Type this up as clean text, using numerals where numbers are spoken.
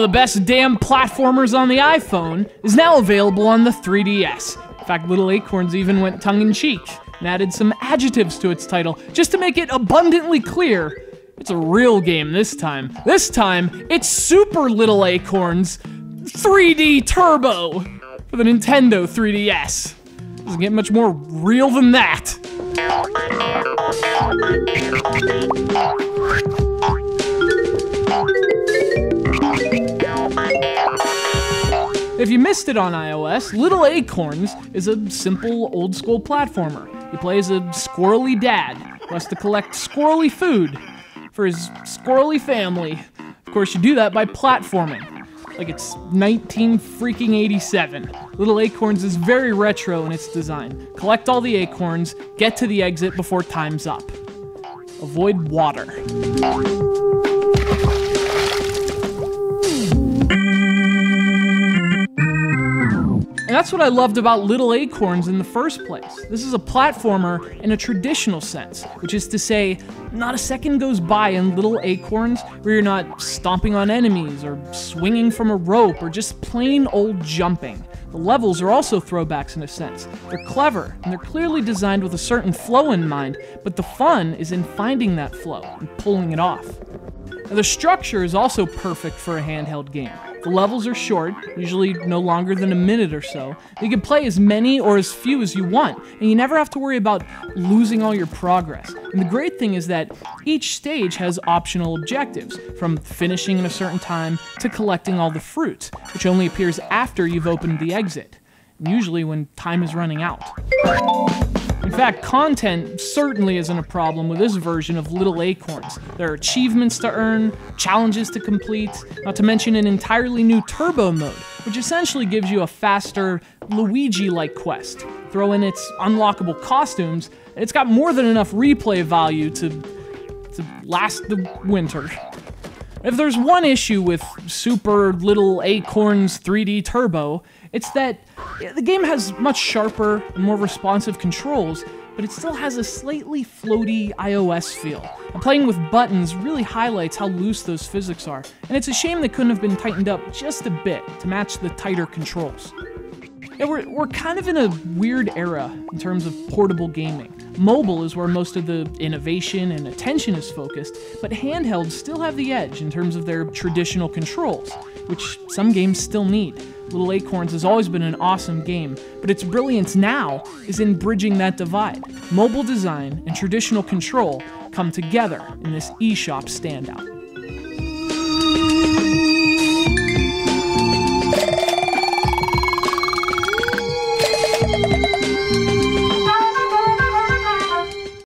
of the best damn platformers on the iPhone, is now available on the 3DS. In fact, Little Acorns even went tongue-in-cheek and added some adjectives to its title, just to make it abundantly clear it's a real game this time. This time, it's Super Little Acorns 3D Turbo for the Nintendo 3DS. Doesn't get much more real than that. If you missed it on iOS, Little Acorns is a simple old-school platformer. You play as a squirrely dad who has to collect squirrely food for his squirrely family. Of course, you do that by platforming, like it's 1987. Little Acorns is very retro in its design. Collect all the acorns, get to the exit before time's up. Avoid water. And that's what I loved about Little Acorns in the first place. This is a platformer in a traditional sense, which is to say, not a second goes by in Little Acorns where you're not stomping on enemies or swinging from a rope or just plain old jumping. The levels are also throwbacks in a sense. They're clever, and they're clearly designed with a certain flow in mind, but the fun is in finding that flow and pulling it off. Now, the structure is also perfect for a handheld game. The levels are short, usually no longer than a minute or so. You can play as many or as few as you want, and you never have to worry about losing all your progress. And the great thing is that each stage has optional objectives, from finishing in a certain time to collecting all the fruit, which only appears after you've opened the exit, usually when time is running out. In fact, content certainly isn't a problem with this version of Little Acorns. There are achievements to earn, challenges to complete, not to mention an entirely new turbo mode, which essentially gives you a faster, Luigi-like quest. Throw in its unlockable costumes, and it's got more than enough replay value to last the winter. If there's one issue with Super Little Acorns 3D Turbo, it's that the game has much sharper and more responsive controls, but it still has a slightly floaty iOS feel. And playing with buttons really highlights how loose those physics are, and it's a shame they couldn't have been tightened up just a bit to match the tighter controls. Yeah, we're kind of in a weird era in terms of portable gaming. Mobile is where most of the innovation and attention is focused, but handhelds still have the edge in terms of their traditional controls, which some games still need. Little Acorns has always been an awesome game, but its brilliance now is in bridging that divide. Mobile design and traditional control come together in this eShop standout.